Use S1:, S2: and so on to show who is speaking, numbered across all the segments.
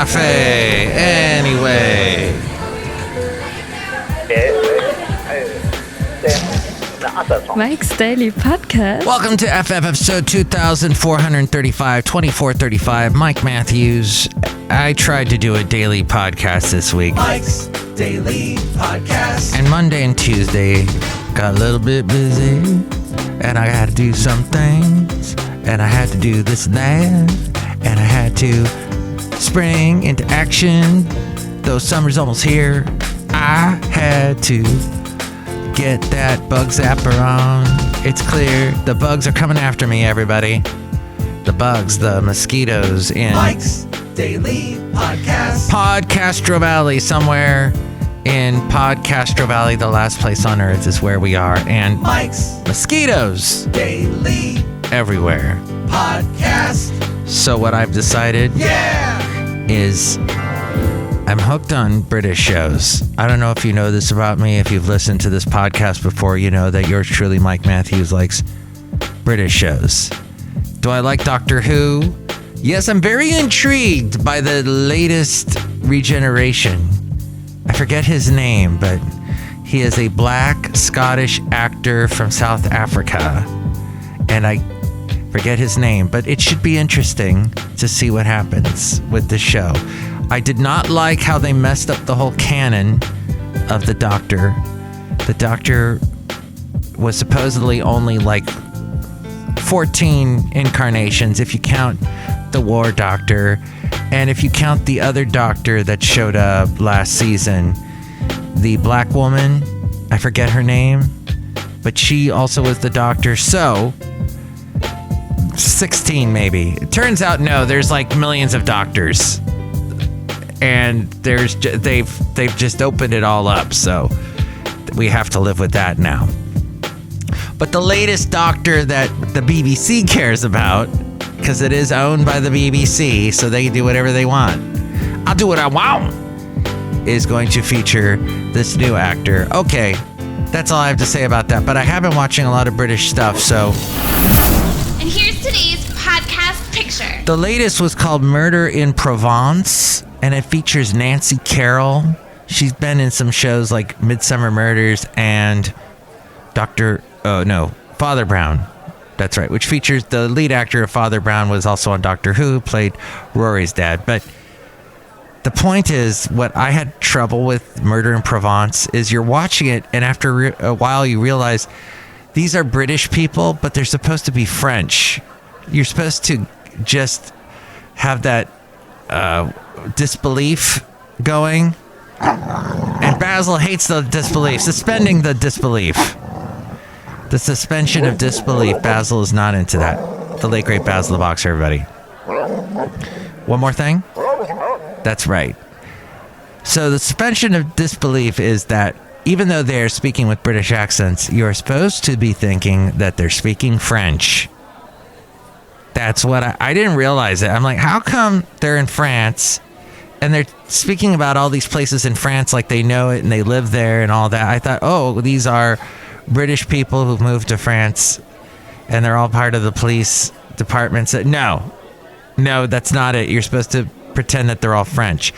S1: Cafe Anyway.
S2: Mike's Daily Podcast.
S1: Welcome to FF episode 2435, Mike Matthews. I tried to do a daily podcast this week.
S3: Mike's Daily Podcast.
S1: And Monday and Tuesday got a little bit busy. And I had to do some things. And I had to do this and that. And I had to spring into action. Though summer's almost here, I had to get that bug zapper on. It's clear the bugs are coming after me, everybody. The bugs, the mosquitoes in
S3: Mike's Daily Podcast.
S1: Podcastro Valley, somewhere in Podcastro Valley, the last place on earth is where we are. And
S3: Mike's
S1: mosquitoes
S3: Daily
S1: everywhere.
S3: Podcast.
S1: So what I've decided is I'm hooked on British shows. I don't know if you know this about me. If you've listened to this podcast before, you know that yours truly, Mike Matthews, likes British shows. Do I like Doctor Who? Yes, I'm very intrigued by the latest regeneration. I forget his name, but he is a black Scottish actor from South Africa. And I forget his name, but it should be interesting to see what happens with this show. I did not like how they messed up the whole canon of the Doctor. The Doctor was supposedly only like 14 incarnations if you count the War Doctor. And if you count the other Doctor that showed up last season, the black woman, I forget her name, but she also was the Doctor. So 16 maybe. It turns out no, there's like millions of Doctors. And they've just opened it all up, so we have to live with that now. But the latest Doctor that the BBC cares about, because it is owned by the BBC, so they can do whatever they want. I'll do what I want. Is going to feature this new actor. Okay, that's all I have to say about that. But I have been watching a lot of British stuff, so.
S4: And here's today's podcast picture.
S1: The latest was called Murder in Provence. And it features Nancy Carroll. She's been in some shows like Midsummer Murders and Father Brown. That's right, which features the lead actor of Father Brown was also on Doctor Who, played Rory's dad. But the point is, what I had trouble with Murder in Provence is you're watching it, and after a while you realize these are British people, but they're supposed to be French. You're supposed to just have that disbelief going, and Basil hates the disbelief. Suspending the disbelief, the suspension of disbelief. Basil is not into that. The late great Basil the Boxer, everybody. One more thing. That's right. So the suspension of disbelief is that even though they're speaking with British accents, you're supposed to be thinking that they're speaking French. That's what I didn't realize it. I'm like, how come they're in France and they're speaking about all these places in France like they know it and they live there and all that? I thought, oh, these are British people who've moved to France and they're all part of the police departments. No, that's not it. You're supposed to pretend that they're all French.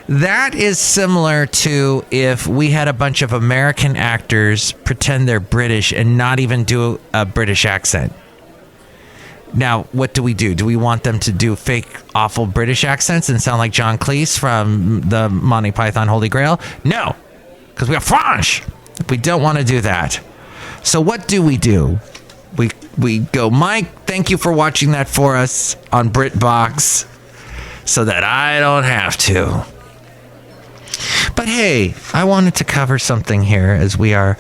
S1: That is similar to if we had a bunch of American actors pretend they're British and not even do a British accent. Now, what do? Do we want them to do fake, awful British accents and sound like John Cleese from the Monty Python Holy Grail? No, because we are French. We don't want to do that. So what do? We go, Mike, thank you for watching that for us on BritBox so that I don't have to. But hey, I wanted to cover something here as we are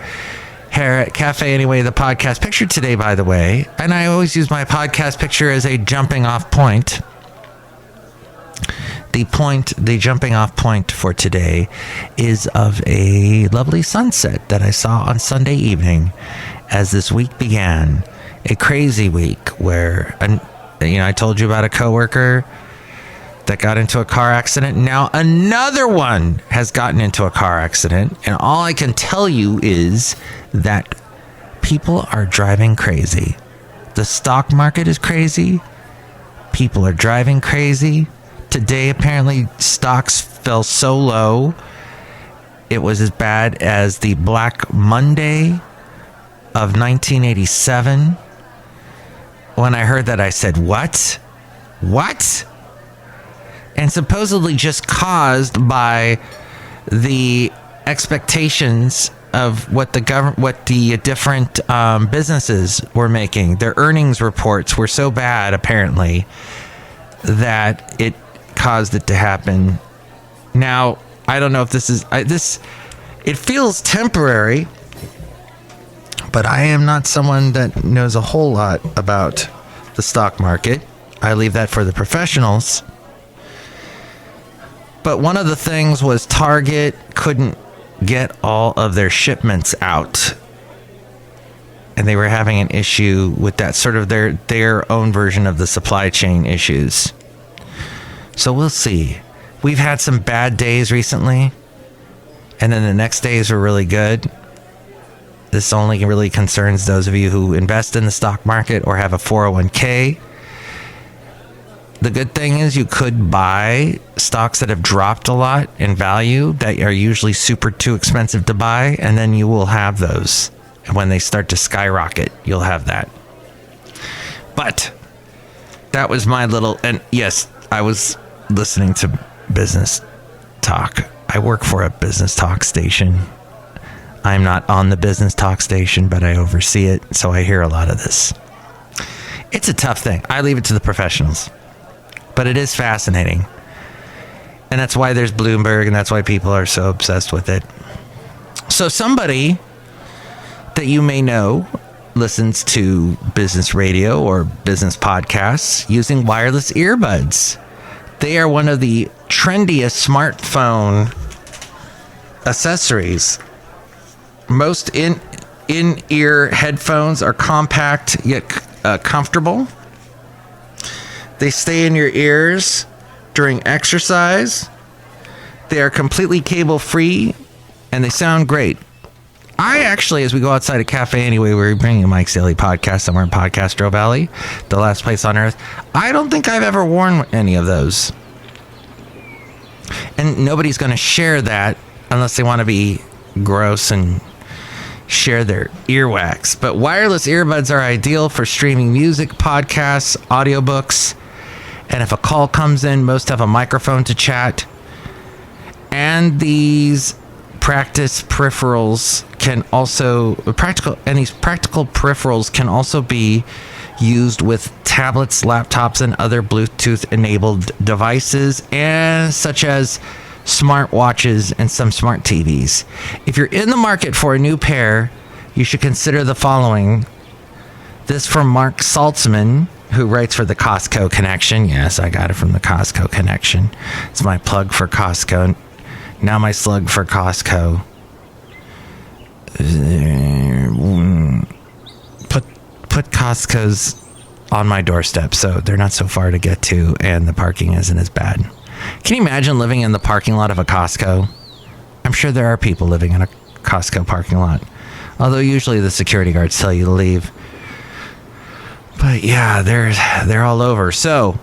S1: here at Cafe Anyway, the podcast picture today, by the way. And I always use my podcast picture as a jumping off point. The jumping off point for today is of a lovely sunset that I saw on Sunday evening as this week began. A crazy week where, I told you about a coworker that got into a car accident. Now another one has gotten into a car accident. And all I can tell you is that people are driving crazy. The stock market is crazy. People are driving crazy. today apparently stocks fell so low it was as bad as the Black Monday of 1987. When I heard that, I said, what? And supposedly just caused by the expectations of what the different businesses were making. Their earnings reports were so bad, apparently, that it caused it to happen. Now, I don't know if this is it feels temporary, but I am not someone that knows a whole lot about the stock market. I leave that for the professionals. But one of the things was Target couldn't get all of their shipments out. And they were having an issue with that, sort of their own version of the supply chain issues. So we'll see. We've had some bad days recently, and then the next days were really good. This only really concerns those of you who invest in the stock market or have a 401k. The good thing is you could buy stocks that have dropped a lot in value that are usually super too expensive to buy, and then you will have those. And when they start to skyrocket, you'll have that. But that was my little... And yes, I was listening to business talk. I work for a business talk station. I'm not on the business talk station, but I oversee it, so I hear a lot of this. It's a tough thing. I leave it to the professionals. But it is fascinating. And that's why there's Bloomberg, and that's why people are so obsessed with it. So somebody that you may know listens to business radio or business podcasts using wireless earbuds. They are one of the trendiest smartphone accessories. Most in-ear headphones are compact yet comfortable. They stay in your ears during exercise. They are completely cable-free, and they sound great. I actually, as we go outside a cafe anyway, we're bringing a Mike's Daily Podcast somewhere in Podcastro Valley, the last place on earth. I don't think I've ever worn any of those. And nobody's going to share that unless they want to be gross and share their earwax. But wireless earbuds are ideal for streaming music, podcasts, audiobooks. And if a call comes in, most have a microphone to chat. And these practical peripherals can also be used with tablets, laptops, and other Bluetooth-enabled devices, and such as smartwatches and some smart TVs. If you're in the market for a new pair, you should consider the following. This from Mark Saltzman, who writes for the Costco Connection. Yes, I got it from the Costco Connection. It's my plug for Costco. Now my slug for Costco. Put Costco's on my doorstep, so they're not so far to get to, and the parking isn't as bad. Can you imagine living in the parking lot of a Costco? I'm sure there are people living in a Costco parking lot, although usually the security guards tell you to leave. But yeah, they're all over. So,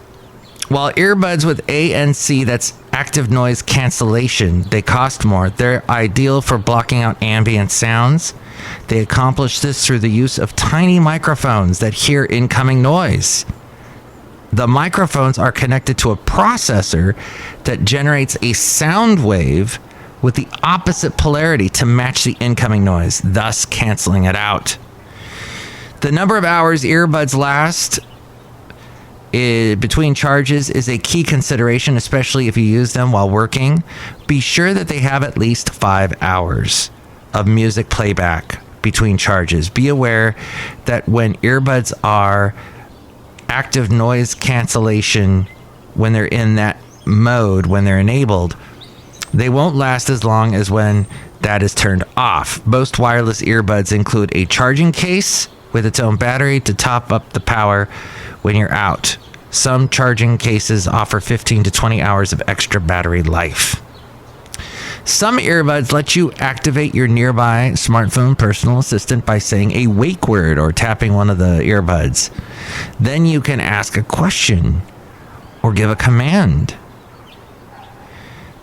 S1: while earbuds with ANC, that's active noise cancellation, they cost more, they're ideal for blocking out ambient sounds. They accomplish this through the use of tiny microphones that hear incoming noise. The microphones are connected to a processor that generates a sound wave with the opposite polarity to match the incoming noise, thus canceling it out. The number of hours earbuds last between charges is a key consideration, especially if you use them while working. Be sure that they have at least 5 hours of music playback between charges. Be aware that when earbuds are active noise cancellation, when they're in that mode, when they're enabled, they won't last as long as when that is turned off. Most wireless earbuds include a charging case with its own battery to top up the power when you're out. Some charging cases offer 15 to 20 hours of extra battery life. Some earbuds let you activate your nearby smartphone personal assistant by saying a wake word or tapping one of the earbuds. Then you can ask a question or give a command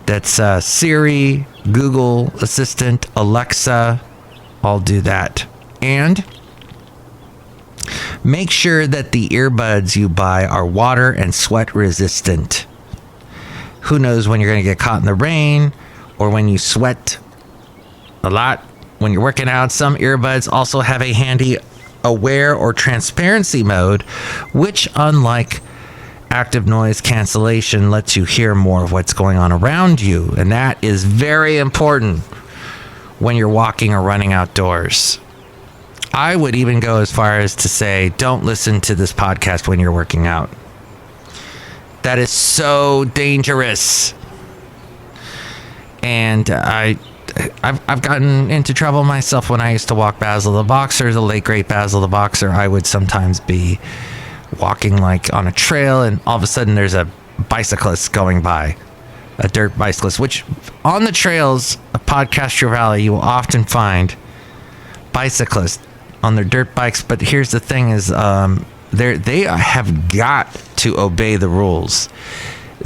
S1: That's Siri, Google Assistant, Alexa, all do that. And make sure that the earbuds you buy are water and sweat resistant. Who knows when you're going to get caught in the rain or when you sweat a lot when you're working out. Some earbuds also have a handy aware or transparency mode, which, unlike active noise cancellation, lets you hear more of what's going on around you. And that is very important when you're walking or running outdoors. I would even go as far as to say, don't listen to this podcast when you're working out. That is so dangerous. And I've gotten into trouble myself when I used to walk Basil the Boxer, the late great Basil the Boxer. I would sometimes be walking like on a trail, and all of a sudden there's a bicyclist going by, a dirt bicyclist, which on the trails of Podcaster Valley, you will often find bicyclists on their dirt bikes. But here's the thing is, they have got to obey the rules.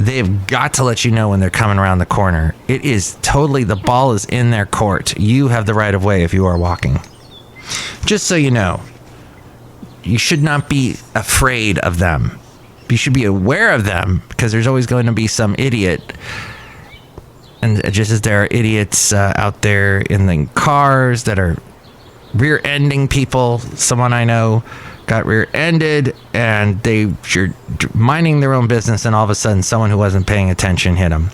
S1: They've got to let you know when they're coming around the corner. It is totally, the ball is in their court. You have the right of way if you are walking. Just so you know, you should not be afraid of them. You should be aware of them, because there's always going to be some idiot. And just as there are idiots out there in the cars that are rear-ending people. Someone I know got rear-ended, and they were minding their own business, and all of a sudden someone who wasn't paying attention hit them.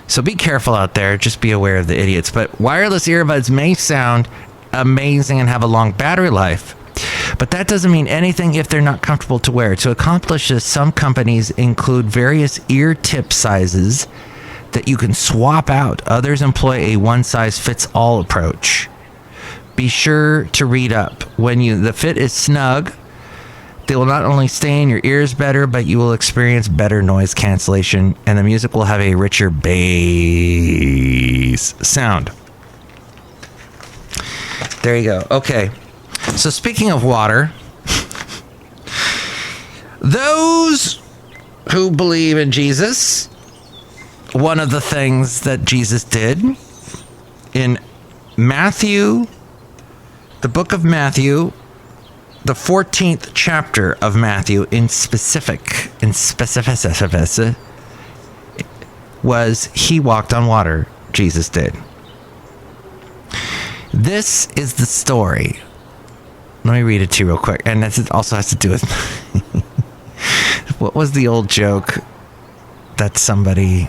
S1: So be careful out there. Just be aware of the idiots. But wireless earbuds may sound amazing and have a long battery life, but that doesn't mean anything if they're not comfortable to wear. To accomplish this, some companies include various ear tip sizes that you can swap out. Others employ a one-size-fits-all approach. Be sure to read up. When the fit is snug, they will not only stay in your ears better, but you will experience better noise cancellation, and the music will have a richer bass sound. There you go. Okay. So speaking of water, those who believe in Jesus, one of the things that Jesus did in Matthew, the book of Matthew, the 14th chapter of Matthew in specificity, was he walked on water. Jesus did. This is the story. Let me read it to you real quick. And this also has to do with what was the old joke that somebody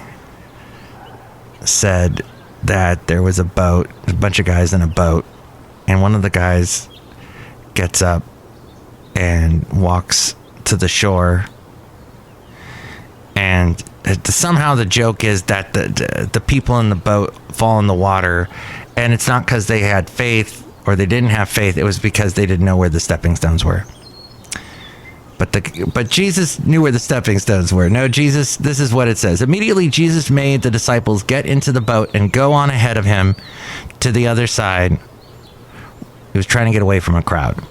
S1: said, that there was a boat, a bunch of guys in a boat, and one of the guys gets up and walks to the shore, and somehow the joke is that the people in the boat fall in the water, and it's not because they had faith or they didn't have faith. It was because they didn't know where the stepping stones were. But Jesus knew where the stepping stones were. No, Jesus, this is what it says. Immediately Jesus made the disciples get into the boat and go on ahead of him to the other side. He was trying to get away from a crowd.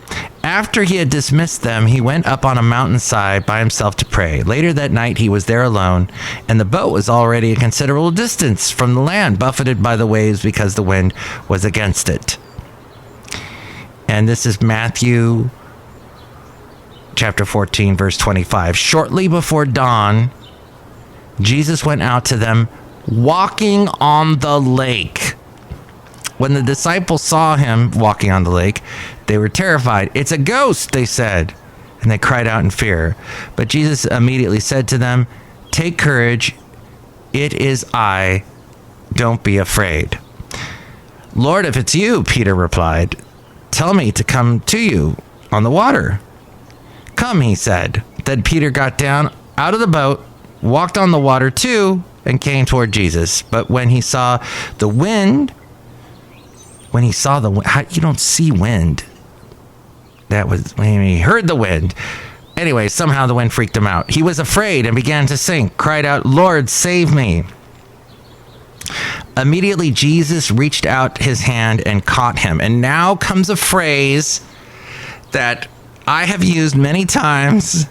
S1: After he had dismissed them, he went up on a mountainside by himself to pray. Later that night, he was there alone, and the boat was already a considerable distance from the land, buffeted by the waves because the wind was against it. And this is Matthew chapter 14, verse 25. Shortly before dawn, Jesus went out to them walking on the lake. When the disciples saw him walking on the lake, they were terrified. "It's a ghost," they said, and they cried out in fear. But Jesus immediately said to them, "Take courage, it is I, don't be afraid." "Lord, if it's you," Peter replied, "tell me to come to you on the water." "Come," he said. Then Peter got down out of the boat, walked on the water too, and came toward Jesus. But when he saw the wind, you don't see wind. That was when he heard the wind. Anyway, somehow the wind freaked him out. He was afraid and began to sink, cried out, "Lord, save me." Immediately Jesus reached out his hand and caught him. And now comes a phrase that I have used many times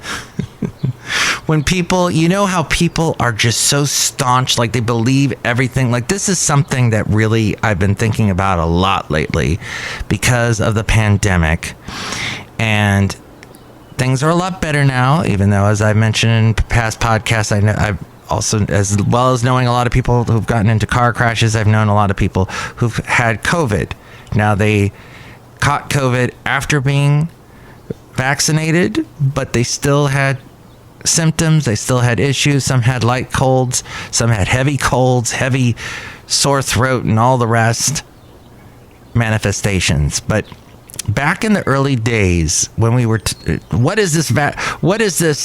S1: When people, you know how people are just so staunch, like they believe everything. Like this is something that really I've been thinking about a lot lately because of the pandemic. And things are a lot better now, even though, as I mentioned in past podcasts, I've also, as well as knowing a lot of people who've gotten into car crashes, I've known a lot of people who've had COVID. Now, they caught COVID after being vaccinated, but they still had symptoms. They still had issues. Some had light colds. Some had heavy colds, heavy sore throat, and all the rest manifestations. But back in the early days when we were what is this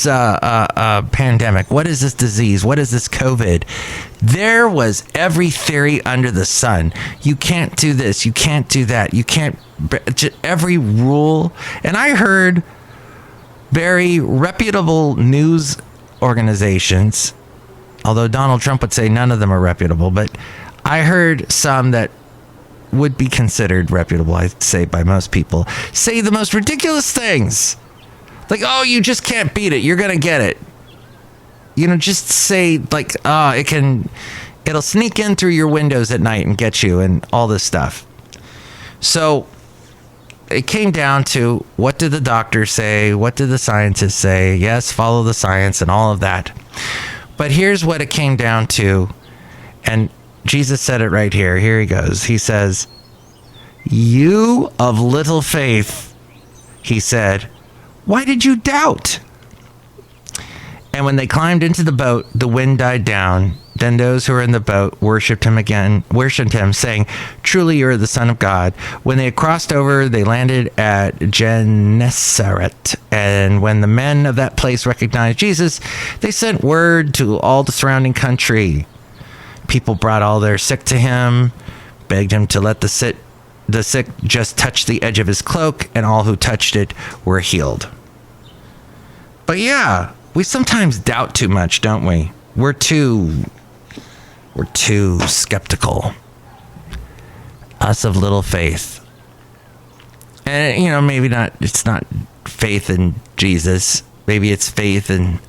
S1: pandemic, what is this disease, what is this COVID, there was every theory under the sun. You can't do this, you can't do that, you can't, every rule. And I heard very reputable news organizations, although Donald Trump would say none of them are reputable, but I heard some that would be considered reputable, I'd say, by most people, say the most ridiculous things. Like, oh, you just can't beat it. You're going to get it. You know, just say, like, it'll sneak in through your windows at night and get you and all this stuff. So it came down to, what did the doctors say? What did the scientists say? Yes, follow the science and all of that. But here's what it came down to. And Jesus said it right here. Here he goes. He says, "You of little faith," he said, "why did you doubt?" And when they climbed into the boat, the wind died down. Then those who were in the boat worshipped him, saying, "Truly you are the Son of God." When they had crossed over, they landed at Gennesaret. And when the men of that place recognized Jesus, they sent word to all the surrounding country. People brought all their sick to him, begged him to let the sick just touch the edge of his cloak, and all who touched it were healed. But yeah, we sometimes doubt too much, don't we? We're too skeptical. Us of little faith. And, you know, maybe not, it's not faith in Jesus. Maybe it's faith in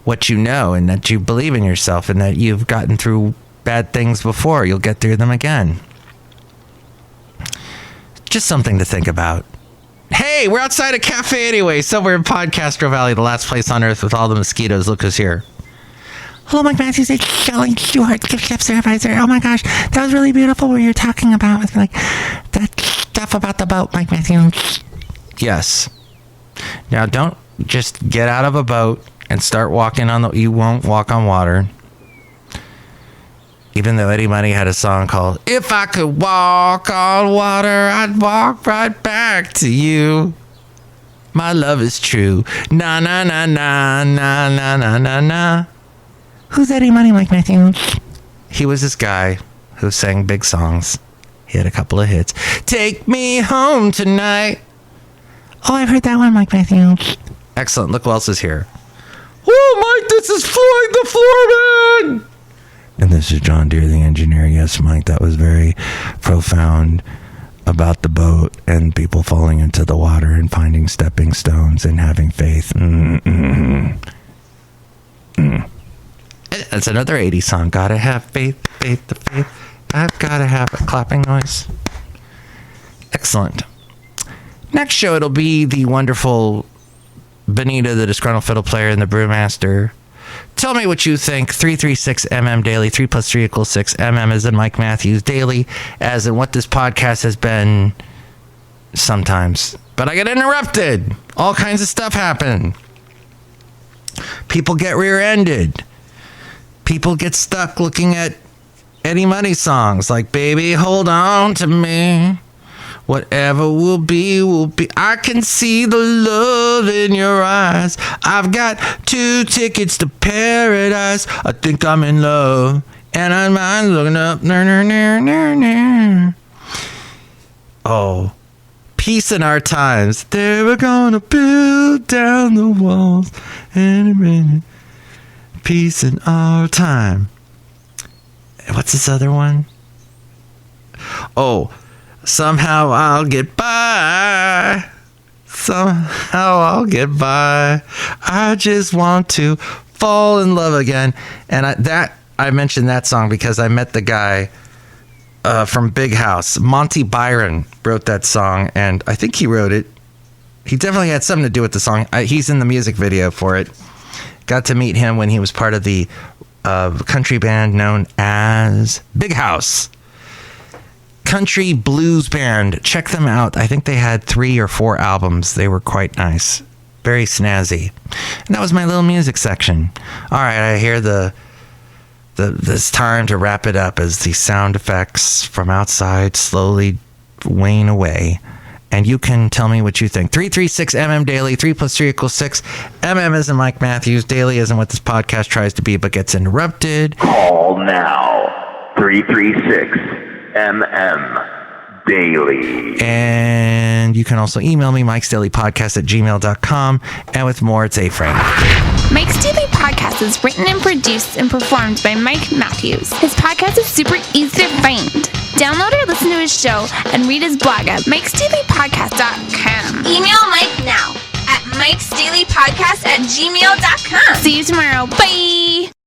S1: what you know, and that you believe in yourself, and that you've gotten through bad things before. You'll get through them again. Just something to think about. Hey, we're outside a cafe anyway, somewhere in Podcastro Valley, the last place on earth with all the mosquitoes. Look who's here. Hello, Mike Matthews. It's Chely Shoehart, gift shop supervisor. Oh my gosh, that was really beautiful what you're talking about with, like, that stuff about the boat, Mike Matthews. Yes. Now, don't just get out of a boat and start walking you won't walk on water. Even though Eddie Money had a song called, "If I Could Walk on Water, I'd walk right back to you. My love is true. Na na na na na na na na na." Who's Eddie Money, Mike Matthews? He was this guy who sang big songs. He had a couple of hits. "Take me home tonight." Oh, I've heard that one, Mike Matthews. Excellent. Look who else is here. Oh, Mike, this is Floyd the Floorman. And this is John Deere, the engineer. Yes, Mike, that was very profound about the boat and people falling into the water and finding stepping stones and having faith. That's another 80s song. Gotta have faith, faith, the faith. I've gotta have a clapping noise. Excellent. Next show, it'll be the wonderful Benita, the Disgruntled Fiddle Player, and the Brewmaster. Tell me what you think. 336MM Daily. 3 + 3 = 6. MM as in Mike Matthews. Daily as in what this podcast has been sometimes. But I get interrupted. All kinds of stuff happen. People get rear-ended. People get stuck looking at Eddie Money songs like "Baby, Hold On to Me. Whatever will be, will be. I can see the love in your eyes. I've got 2 tickets to paradise. I think I'm in love. And I'm looking up. Oh, peace in our times. They were gonna build down the walls in a minute. Peace in our time. What's this other one? Oh, somehow I'll get by. Somehow I'll get by. I just want to fall in love again. And I mentioned that song because I met the guy from Big House. Monty Byron wrote that song, and I think he wrote it. He definitely had something to do with the song. He's in the music video for it. Got to meet him when he was part of the country band known as Big House. Country blues band. Check them out. I think they had 3 or 4 albums. They were quite nice. Very snazzy. And that was my little music section. All right, I hear it's time to wrap it up as the sound effects from outside slowly wane away. And you can tell me what you think. 336MM Daily. 3 + 3 = 6. MM isn't Mike Matthews. Daily isn't what this podcast tries to be, but gets interrupted.
S5: Call now. 336MM Daily.
S1: And you can also email me, mikesdailypodcast@gmail.com. And with more, it's A-Frame.
S4: Mike's Daily Podcast is written and produced and performed by Mike Matthews. His podcast is super easy to find. Download or listen to his show and read his blog at mikesdailypodcast.com. Email Mike now at mikesdailypodcast@gmail.com. See you tomorrow. Bye!